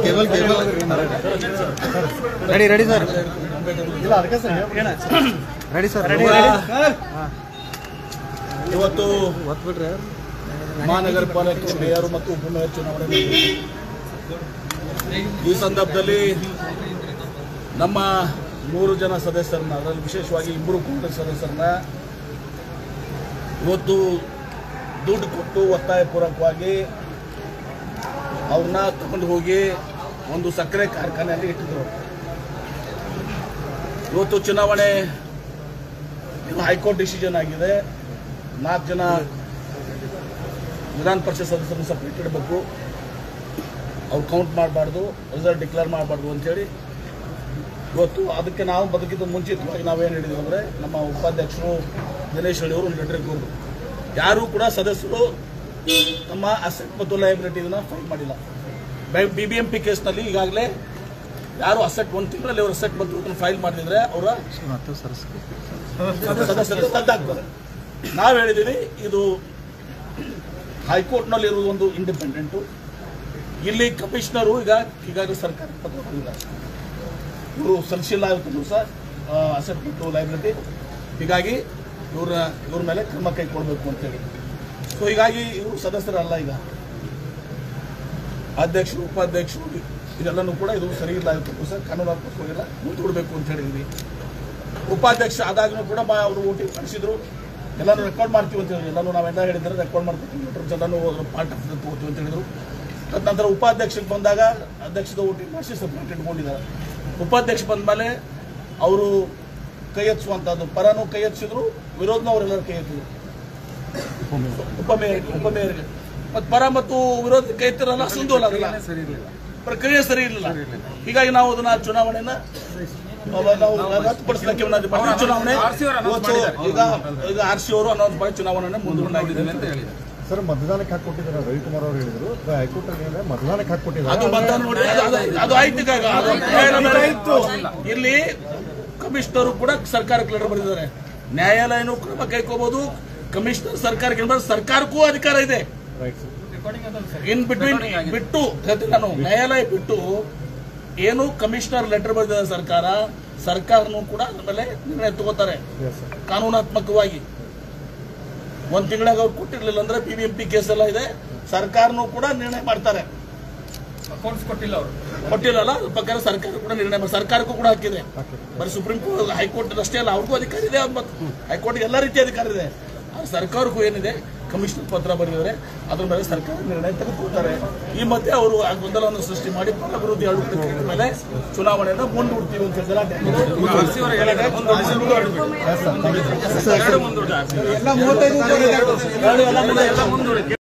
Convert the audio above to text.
Cable ready sir. Ready sir. ಇವತ್ತು ಮಹಾನಗರ ಪಾಲಿಕೆ ಮೇಯರ್ ಮತ್ತು ಉಪಮೇಯರ್ ಚುನಾವಣೆ ಈ ಸಂದರ್ಭದಲ್ಲಿ ನಮ್ಮ 3 ಜನ ಸದಸ್ಯರನ್ನ, ಅದರಲ್ಲಿ ವಿಶೇಷವಾಗಿ 2 ಕಾಂಗ್ರೆಸ್ ಸದಸ್ಯರನ್ನ ಇವತ್ತು ದುಡ್ಡು ಕೊಟ್ಟು ಒತ್ತಾಯಪೂರ್ವಕವಾಗಿ ಅವ್ರನ್ನ ತಗೊಂಡು ಹೋಗಿ ಒಂದು ಸಕ್ಕರೆ ಕಾರ್ಖಾನೆಯಲ್ಲಿ ಇಟ್ಟಿದ್ರು. ಇವತ್ತು ಚುನಾವಣೆ ಹೈಕೋರ್ಟ್ ಡಿಸಿಷನ್ ಆಗಿದೆ. 4 ಜನ ವಿಧಾನ ಪರಿಷತ್ ಸದಸ್ಯರನ್ನು ಸಪ್ರೇಟ್ ಇಡಬೇಕು, ಅವ್ರು ಕೌಂಟ್ ಮಾಡಬಾರ್ದು, ರಿಸಲ್ಟ್ ಡಿಕ್ಲೇರ್ ಮಾಡಬಾರ್ದು ಅಂತೇಳಿ ಇವತ್ತು ಅದಕ್ಕೆ ನಾವು ಬದುಕಿದ ಮುಂಚಿತವಾಗಿ ನಾವೇನು ಹೇಳಿದ್ವಿ ಅಂದರೆ, ನಮ್ಮ ಉಪಾಧ್ಯಕ್ಷರು ದಿನೇಶ್ ಹಳ್ಳಿ ಅವರು ಒಂದು ಲೆಟರ್ ಕೊಟ್ಟರು. ಯಾರೂ ಕೂಡ ಸದಸ್ಯರು ತಮ್ಮ ಅಸೆಟ್ ಮತ್ತು ಲಯಬಿಲಿಟಿನ ಫೈಲ್ ಮಾಡಿಲ್ಲ. BBMP ಕೇಸ್ನಲ್ಲಿ ಈಗಾಗಲೇ ಯಾರು ಅಸೆಟ್ 1 ತಿಂಗಳಲ್ಲಿ ಅವರು ಅಸೆಟ್ ಮತ್ತು ಫೈಲ್ ಮಾಡಿದ್ರೆ ಅವರ ಸದಸ್ಯರು ರದ್ದಾಗ್ತಾರೆ. ನಾವು ಹೇಳಿದ್ದೀವಿ ಇದು ಹೈಕೋರ್ಟ್ನಲ್ಲಿ ಇರುವುದು ಒಂದು ಇಂಡಿಪೆಂಡೆಂಟು. ಇಲ್ಲಿ ಕಮಿಷನರು ಈಗಾಗಲೇ ಸರ್ಕಾರಕ್ಕೆ ಪತ್ರ ಕೊಟ್ಟಿದ್ದಾರೆ, ಇವರು ಸಲ್ಲಿಸಿಲ್ಲ ಇವತ್ತು ಸಹ ಅಸೆಟ್ ಮತ್ತು ಲಯಬಿಲಿಟಿ, ಹೀಗಾಗಿ ಇವ್ರ ಮೇಲೆ ಕ್ರಮ ಕೈಗೊಳ್ಳಬೇಕು ಅಂತೇಳಿ. ಸೊ ಹೀಗಾಗಿ ಇವರು ಸದಸ್ಯರಲ್ಲ, ಈಗ ಅಧ್ಯಕ್ಷರು ಉಪಾಧ್ಯಕ್ಷರು ಇದೆಲ್ಲನೂ ಕೂಡ ಇದು ಸರಿ ಇಲ್ಲ ಇವತ್ತು ಸಹ ಕಾನೂನಾತ್ಮಕವಾಗಿಲ್ಲ, ಮುಂದೂಡಬೇಕು ಅಂತ ಹೇಳಿದ್ವಿ. ಉಪಾಧ್ಯಕ್ಷ ಆದಾಗೂ ಕೂಡ ಅವರು ಓಟಿಂಗ್ ನಡೆಸಿದ್ರು, ಎಲ್ಲರೂ ರೆಕಾರ್ಡ್ ಮಾಡ್ತೀವಿ ಅಂತ ಹೇಳಿದ್ರು. ಎಲ್ಲರೂ ನಾವೆಲ್ಲ ಹೇಳಿದ್ರೆ ರೆಕಾರ್ಡ್ ಮಾಡ್ತೀವಿ, ಎಲ್ಲರೂ ಪಾರ್ಟ್ ಆಫ್ ತಗೋತೀವಿ ಅಂತ ಹೇಳಿದ್ರು. ತದನಂತರ ಉಪಾಧ್ಯಕ್ಷಕ್ಕೆ ಬಂದಾಗ ಅಧ್ಯಕ್ಷದ ಓಟಿಂಗ್ ಮಾಡಿಸಿ ಸಬ್ಮಿಟ್ ಇಟ್ಕೊಂಡಿದ್ದಾರೆ. ಉಪಾಧ್ಯಕ್ಷ ಬಂದ ಮೇಲೆ ಅವರು ಕೈ ಎತ್ತಿಸುವಂಥದ್ದು, ಪರನೂ ಕೈ ಎತ್ತಿಸಿದ್ರು, ವಿರೋಧನೂ ಅವರೆಲ್ಲರೂ ಕೈ ಎತ್ತಿದ್ರು. ಉಪಮೇಯರ್ಗೆ ಮತ್ತು ಪರ ಮತ್ತು ವಿರೋಧ ಕೈ ಎತ್ತಿರಲ್ಲ, ಸಂದೋಲ ಪ್ರಕ್ರಿಯೆ ಸರಿ ಇರಲಿಲ್ಲ. ಹೀಗಾಗಿ ನಾವು ಅದನ್ನ ಚುನಾವಣೆನ ನಾವು ರದ್ದುಪಡಿಸಲಿಕ್ಕೆ ಚುನಾವಣೆ ಈಗ RC ಅವರು ಅನೌನ್ಸ್ ಮಾಡಿ ಚುನಾವಣೆ ಮುಂದೂಡಲಾಗಿದ್ದೇವೆ ಅಂತ ಹೇಳಿದ್ದಾರೆ. ಸರ್, ಮತದಾನಕ್ಕೆ ಹಾಕೊಟ್ಟಿದ್ದಾರೆ ರವಿಕುಮಾರ್ ಅವರು ಹೇಳಿದ್ರು, ಹೈಕೋರ್ಟ್ ಮತದಾನಕ್ಕೆ ಹಾಕೊಟ್ಟಿದ್ದಾರೆ. ಅದು ಮತದಾನ ನೋಡಿ, ಅದು ಆಯ್ತು. ಇಲ್ಲಿ ಕಮಿಷನರು ಕೂಡ ಸರ್ಕಾರಕ್ಕೆ ಲೆಟರ್ ಬರೆದಿದ್ದಾರೆ. ನ್ಯಾಯಾಲಯನೂ ಕ್ರಮ ಕೈಗೊಳ್ಳಬಹುದು, ಕಮಿಷನರ್ ಸರ್ಕಾರಕ್ಕೆ ಸರ್ಕಾರಕ್ಕೂ ಅಧಿಕಾರ ಇದೆ. ಇನ್ ಬಿಟ್ವೀನ್ ಬಿಟ್ಟು ನಾನು ನ್ಯಾಯಾಲಯ ಬಿಟ್ಟು ಏನು ಕಮಿಷನರ್ ಲೆಟರ್ ಬರೆದಿದ್ದಾರೆ ಸರ್ಕಾರನೂ ಕೂಡ ಅದ್ರ ಮೇಲೆ ನಿರ್ಣಯ ತಗೋತಾರೆ ಕಾನೂನಾತ್ಮಕವಾಗಿ. 1 ತಿಂಗಳಾಗ ಅವ್ರು ಕೊಟ್ಟಿರ್ಲಿಲ್ಲ ಅಂದ್ರೆ BBMP ಕೇಸ್ ಎಲ್ಲ ಇದೆ, ಸರ್ಕಾರನೂ ಕೂಡ ನಿರ್ಣಯ ಮಾಡ್ತಾರೆ. ಕೊಟ್ಟಿಲ್ಲಲ್ಲ, ಅದ್ರ ಪ್ರಕಾರ ಸರ್ಕಾರ ಕೂಡ ನಿರ್ಣಯ ಮಾಡಿ, ಸರ್ಕಾರಕ್ಕೂ ಕೂಡ ಹಾಕಿದೆ. ಬರೀ ಸುಪ್ರೀಂ ಕೋರ್ಟ್ ಹೈಕೋರ್ಟ್ ಅಷ್ಟೇ ಅಲ್ಲ, ಅವ್ರಿಗೂ ಅಧಿಕಾರ ಇದೆ. ಹೈಕೋರ್ಟ್ಗೆ ಎಲ್ಲ ರೀತಿಯ ಅಧಿಕಾರ ಇದೆ. ಸರ್ಕಾರಕ್ಕೂ ಏನಿದೆ, ಕಮಿಷನರ್ ಪತ್ರ ಬರೆದಿದ್ದಾರೆ, ಅದ್ರ ಮೇಲೆ ಸರ್ಕಾರ ನಿರ್ಣಯ ತೆಗೆದುಕೊಳ್ತಾರೆ. ಈ ಮಧ್ಯೆ ಅವರು ಆ ಗೊಂದಲವನ್ನು ಸೃಷ್ಟಿ ಮಾಡಿ ಪರವಿರೋಧಿ ಆಡಳಿತ ಮೇಲೆ ಚುನಾವಣೆಯನ್ನು ಮುಂದೂಡ್ತೀವಿ ಅಂತ ಹೇಳಿದ್ರೆ